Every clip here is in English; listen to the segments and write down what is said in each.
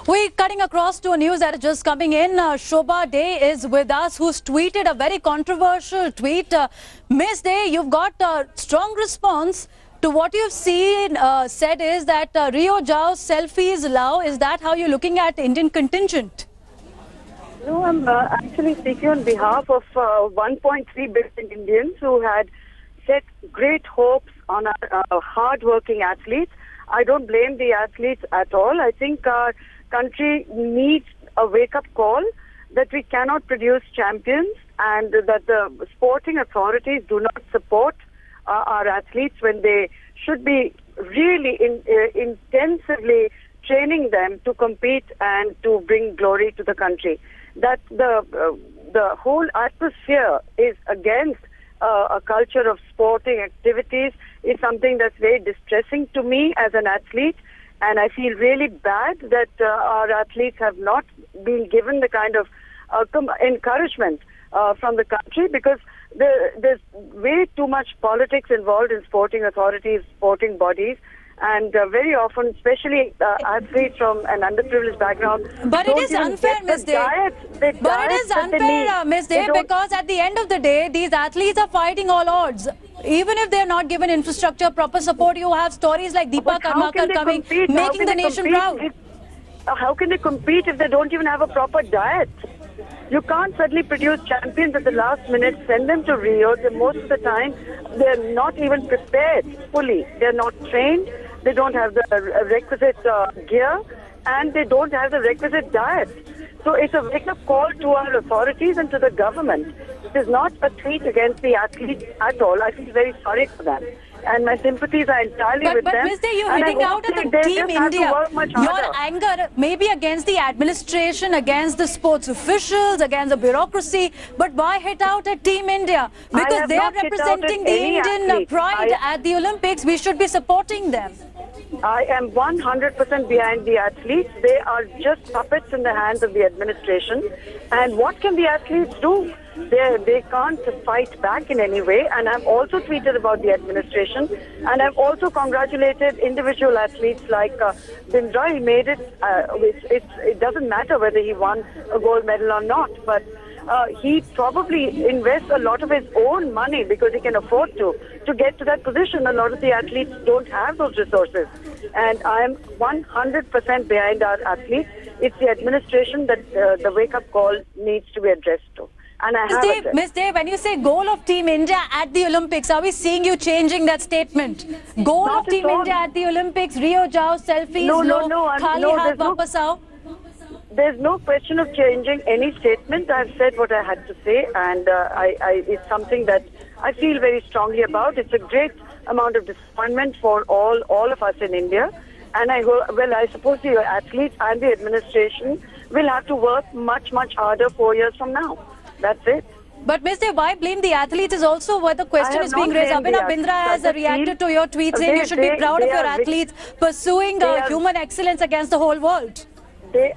We're cutting across to a news that is just coming in. Shobha Dey is with us, who's tweeted a very controversial tweet. Miss Dey, you've got a strong response to what you've seen. Said is that Rio Jao selfies allow. Is that how you're looking at Indian contingent? No, I'm actually speaking on behalf of 1.3 billion Indians who had set great hopes on our hard-working athletes. I don't blame the athletes at all. I think our country needs a wake-up call that we cannot produce champions and that the sporting authorities do not support our athletes when they should be really intensively training them to compete and to bring glory to the country. That the whole atmosphere is against a culture of sporting activities is something that's very distressing to me as an athlete, and I feel really bad that our athletes have not been given the kind of encouragement from the country, because there's way too much politics involved in sporting authorities, sporting bodies, and very often, especially athletes from an underprivileged background. But it is unfair, Ms. Dey. But it is unfair, Ms. Dey, because at the end of the day, these athletes are fighting all odds. Even if they're not given infrastructure, proper support, you have stories like Deepa Karmakar coming, making the nation proud. How can they compete if they don't even have a proper diet? You can't suddenly produce champions at the last minute, send them to Rio. Most of the time, they're not even prepared fully. They're not trained. They don't have the requisite gear, and they don't have the requisite diet. So it's a wake-up call to our authorities and to the government. It is not a tweet against the athletes at all. I feel very sorry for them, and my sympathies are entirely with them. But Ms. Dey, you're hitting out at the Team India. Your anger may be against the administration, against the sports officials, against the bureaucracy, but why hit out at Team India? Because they are representing the Indian pride at the Olympics. We should be supporting them. I am 100% behind the athletes. They are just puppets in the hands of the administration. And what can the athletes do? They can't fight back in any way. And I've also tweeted about the administration. And I've also congratulated individual athletes like Bindra. He made it. It doesn't matter whether he won a gold medal or not. But he probably invests a lot of his own money because he can afford to get to that position. A lot of the athletes don't have those resources. And I am 100% behind our athletes. It's the administration that the wake-up call needs to be addressed to. And I have addressed. Ms. Dey, when you say goal of Team India at the Olympics, are we seeing you changing that statement? Goal of Team India at the Olympics, Rio Jao, selfies, Khali Haath Wapas Aao. There's no question of changing any statement. I've said what I had to say, and it's something that I feel very strongly about. It's a great amount of disappointment for all of us in India, and I suppose the athletes and the administration will have to work much harder 4 years from now. That's it. But Ms. Dey, why blame the athletes is also where the question is being raised. Abhinav Bindra has reacted to your tweet saying you should be proud of your athletes pursuing human excellence against the whole world. They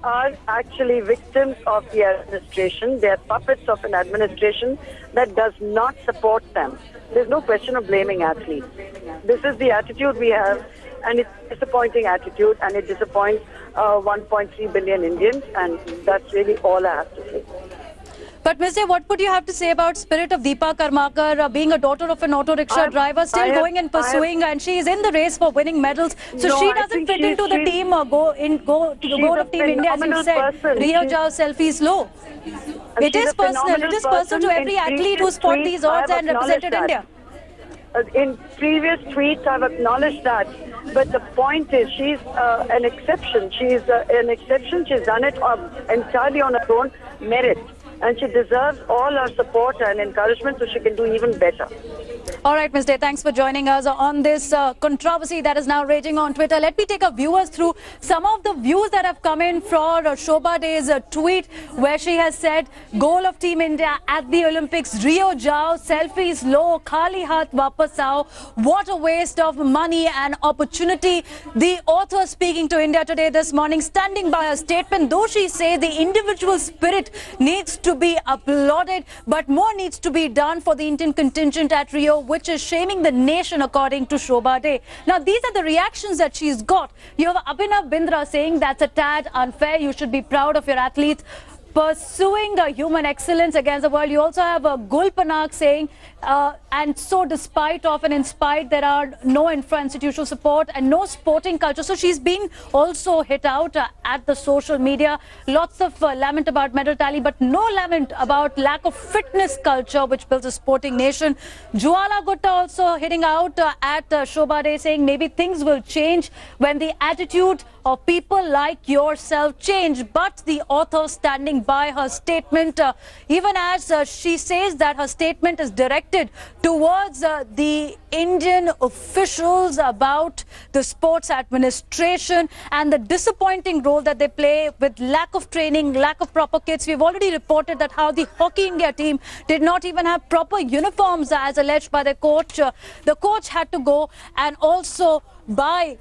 are actually victims of the administration. They are puppets of an administration that does not support them. There's no question of blaming athletes. This is the attitude we have, and it's a disappointing attitude, and it disappoints 1.3 billion Indians, and that's really all I have to say. But Ms. Dey, what would you have to say about spirit of Deepa Karmakar, being a daughter of an auto rickshaw driver, still going and pursuing, and she is in the race for winning medals. So she doesn't fit into the team or go to the goal of Team India, as you said. Rio Jao selfies low. It is personal. It is personal to every athlete who fought these odds and represented India. In previous tweets, I've acknowledged that. But the point is, she's an exception. She's an exception. She's done it entirely on her own merit. And she deserves all our support and encouragement so she can do even better. All right, Ms. Dey, thanks for joining us on this controversy that is now raging on Twitter. Let me take our viewers through some of the views that have come in for Shobha Dey's tweet, where she has said, goal of Team India at the Olympics, Rio Jao, selfies low, Khali Haath Wapas Aao. What a waste of money and opportunity. The author speaking to India Today this morning, standing by her statement, though she says the individual spirit needs to to be applauded, but more needs to be done for the Indian contingent at Rio, which is shaming the nation, according to Shobha Dey. Now, these are the reactions that she's got. You have Abhinav Bindra saying that's a tad unfair. You should be proud of your athletes pursuing human excellence against the world. You also have Gul Panak saying, and so despite of and in spite, there are no infra-institutional support and no sporting culture. So she's been also hit out at the social media. Lots of lament about medal tally, but no lament about lack of fitness culture, which builds a sporting nation. Jwala Gutta also hitting out at Shobha Dey, saying maybe things will change when the attitude of people like yourself change. But the author standing by her statement, even as she says that her statement is directed towards the Indian officials about the sports administration and the disappointing role that they play with lack of training, lack of proper kits. We've already reported that how the Hockey India team did not even have proper uniforms as alleged by the coach. The coach had to go and also buy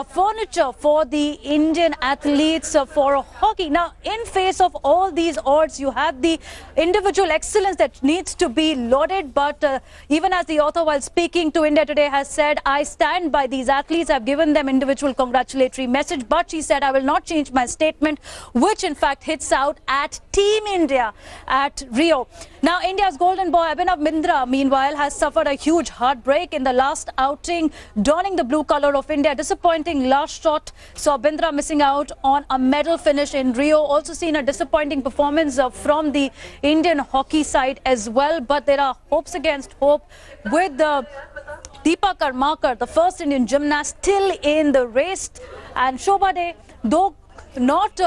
furniture for the Indian athletes for hockey. Now, in face of all these odds, you have the individual excellence that needs to be lauded. But even as the author, while speaking to India Today, has said, I stand by these athletes. I've given them individual congratulatory message. But she said, I will not change my statement, which in fact hits out at Team India at Rio. Now, India's golden boy, Abhinav Bindra, meanwhile, has suffered a huge heartbreak in the last outing, donning the blue colour of India. Disappointing last shot saw Bindra missing out on a medal finish in Rio. Also seen a disappointing performance from the Indian hockey side as well. But there are hopes against hope with Deepa Karmakar, the first Indian gymnast, still in the race. And Shobha Dey, though not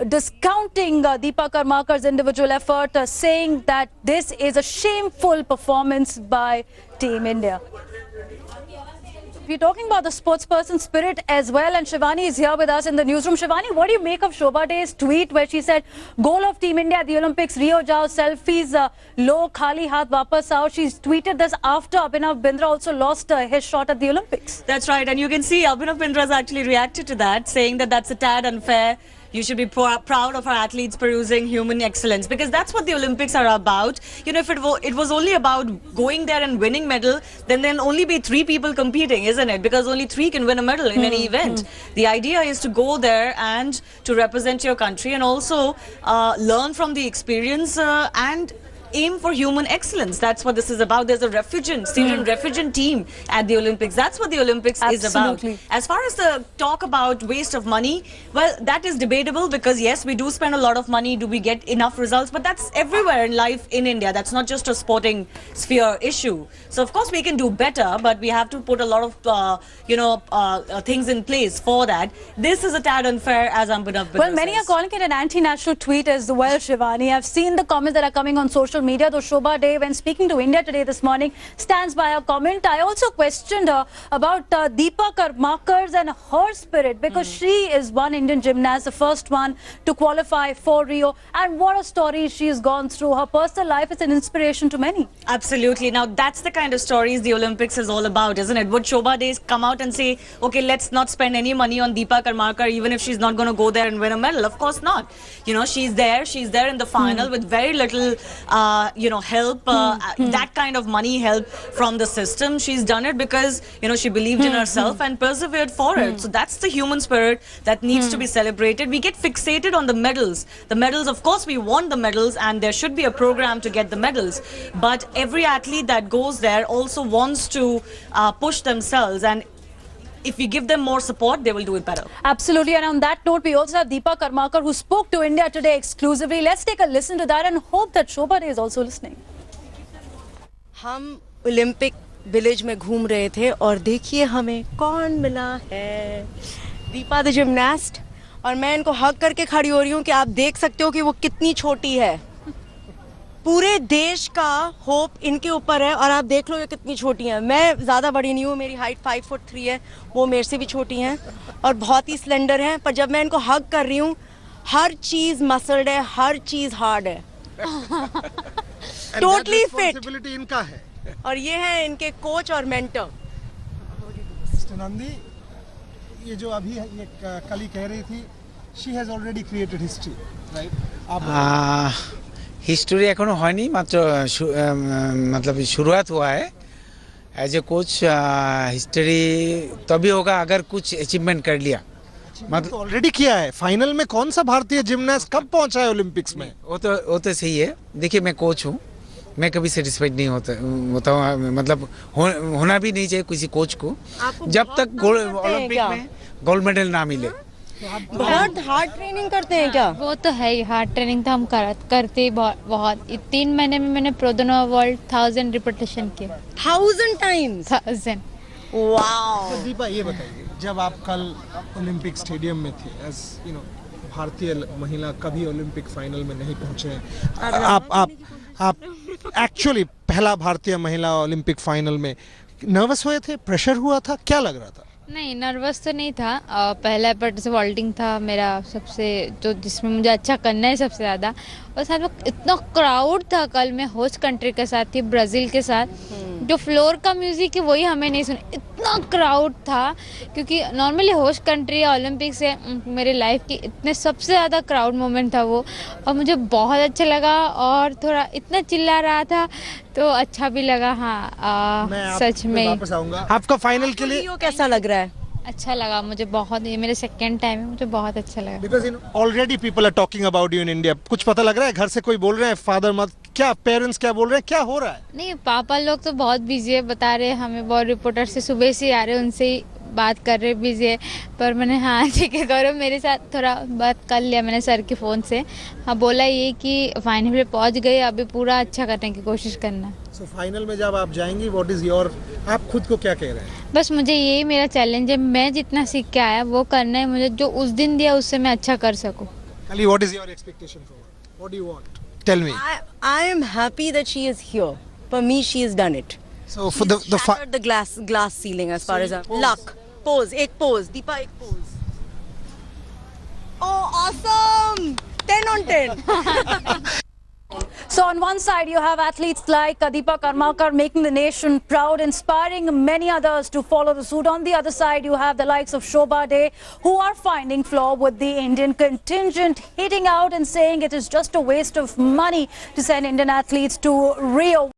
discounting Deepa Karmakar's individual effort, saying that this is a shameful performance by Team India. We're talking about the sportsperson spirit as well, and Shivani is here with us in the newsroom. Shivani, what do you make of Shobha Dey's tweet where she said, goal of Team India at the Olympics, Rio Jao, selfies, low, khali haath, wapas aao. She's tweeted this after Abhinav Bindra also lost his shot at the Olympics. That's right, and you can see Abhinav Bindra has actually reacted to that, saying that that's a tad unfair. You should be proud of our athletes perusing human excellence, because that's what the Olympics are about. You know, if it was only about going there and winning medal, then there'll only be 3 people competing, isn't it? Because only 3 can win a medal in any event. The idea is to go there and to represent your country and also learn from the experience and aim for human excellence. That's what this is about. There's a Syrian refugee team at the Olympics. That's what the Olympics is about. As far as the talk about waste of money, well, that is debatable, because yes, we do spend a lot of money. Do we get enough results? But that's everywhere in life in India. That's not just a sporting sphere issue. So of course we can do better, but we have to put a lot of things in place for that. This is a tad unfair, as Abhinav Bindra Well, many are calling it an anti-national tweet as well, Shivani. I've seen the comments that are coming on social media, though Shobha Dey, when speaking to India Today this morning, stands by her comment. I also questioned her about Deepa Karmakar's and her spirit, because she is one Indian gymnast, the first one to qualify for Rio, and what a story she's gone through. Her personal life is an inspiration to many. Absolutely. Now, that's the kind of stories the Olympics is all about, isn't it? Would Shobha Dey come out and say, okay, let's not spend any money on Deepa Karmakar, even if she's not going to go there and win a medal? Of course not. You know, she's there in the final with very little help, that kind of money help from the system. She's done it because, she believed in herself and persevered for it. So that's the human spirit that needs to be celebrated. We get fixated on the medals. The medals, of course, we want the medals, and there should be a program to get the medals. But every athlete that goes there also wants to push themselves, and if we give them more support, they will do it better. Absolutely. And on that note, we also have Deepa Karmakar, who spoke to India Today exclusively. Let's take a listen to that and hope that Shobha Dey is also listening. हम Olympic village में घूम रहे थे और देखिए हमें कौन मिला है, दीपा द जिम्नास्ट। और मैं इनको हक करके खड़ी हो रही हूँ कि आप देख सकते हो कि वो कितनी छोटी है। पूरे देश का होप इनके ऊपर है और आप देख लो ये कितनी छोटी हैं। मैं ज़्यादा बड़ी नहीं हूँ, मेरी हाइट 5'3" है, वो मेरे से भी छोटी हैं और बहुत ही स्लेंडर हैं। पर जब मैं इनको हग कर रही हूँ, हर चीज़ मसल्ड है, हर चीज़ हार्ड है, टोटली फिट। इनका है और ये है इनके कोच और मेंटर। नंदी, ये जो अभी ये कल ही कह रही थी, she has already created history, right? History एखोनो হয়নি মাত্র मतलब शुरुआत हुआ है एज ए कोच हिस्ट्री तभी होगा अगर कुछ अचीवमेंट कर लिया मतलब ऑलरेडी किया है। फाइनल में कौन सा भारतीय जिम्नास्ट कब पहुंचा है ओलंपिक्स में? वो तो सही है। देखिए मैं कोच हूँ, मैं कभी सेटिस्फाइड नहीं होता हूँ, मतलब होना भी नहीं चाहिए किसी कोच को जब तक ओलंपिक में गोल्ड मेडल ना मिले। बहुत हार्ड ट्रेनिंग करते हैं क्या? वो तो है ही, हार्ड ट्रेनिंग तो हम करते ही बहुत 3 महीने में मैंने प्रोदोनो वर्ल्ड 1000 रिपीटेशन किया। 1000 टाइम्स? 1000। वाओ। तो दीपा ये बताइए, जब आप कल ओलंपिक स्टेडियम में थे एज यू नो भारतीय महिला कभी ओलंपिक फाइनल में नहीं पहुंचे हैं, आप एक्चुअली पहला भारतीय महिला ओलंपिक फाइनल में नर्वस हुए थे? प्रेशर हुआ था? क्या लग रहा था? नहीं, नर्वस तो नहीं था। पहला एफर्ट से वॉल्टिंग था मेरा सबसे, जो जिसमें मुझे अच्छा करना है सबसे ज़्यादा। और साथ में इतना क्राउड था कल, मैं होस्ट कंट्री के साथ थी, ब्राज़ील के साथ। जो फ्लोर का म्यूज़िक है वही हमें नहीं सुना, इतना क्राउड था। क्योंकि नॉर्मली होस्ट कंट्री या ओलंपिक से मेरे लाइफ की इतने सबसे ज़्यादा क्राउड मोमेंट था वो, और मुझे बहुत अच्छा लगा। और थोड़ा इतना चिल्ला रहा था तो अच्छा भी लगा। हाँ, सच में वापस आऊंगा। आपका फाइनल के लिए कैसा लग रहा है? अच्छा लगा मुझे बहुत। ये मेरे सेकंड टाइम है, मुझे बहुत अच्छा लगा। Because in already people are talking about you in India. कुछ पता लग रहा है? घर से कोई बोल रहे हैं? फादर मदर क्या, पेरेंट्स क्या बोल रहे हैं? क्या हो रहा है? नहीं, पापा लोग तो बहुत बिजी है, बता रहे हमें, बहुत रिपोर्टर से सुबह से आ रहे, उनसे ही बात कर रहे, बिजी है। पर मैंने हाँ ठीक है करो, मेरे साथ थोड़ा बात कर लिया मैंने सर के फ़ोन से। हाँ, बोला ये कि फाइनल में पहुंच गए, अभी पूरा अच्छा करने की कोशिश करना। सो फाइनल में जब आप जाएंगी, व्हाट इज योर, आप खुद को क्या कह रहे हैं? बस मुझे यही मेरा चैलेंज है, मैं जितना सीख के आया वो करना है मुझे, जो उस दिन दिया उससे मैं अच्छा कर सकूँ। Ali, what is your expectation for her? What do you want? Tell me. I am happy that she is here. For me, she has done it. So for the Shattered the glass ceiling as far as luck. Pose, एक pose, Deepa एक pose. Oh, awesome! 10 on 10. So on one side you have athletes like Deepa Karmakar making the nation proud, inspiring many others to follow the suit. On the other side you have the likes of Shobha Dey, who are finding flaw with the Indian contingent, hitting out and saying it is just a waste of money to send Indian athletes to Rio.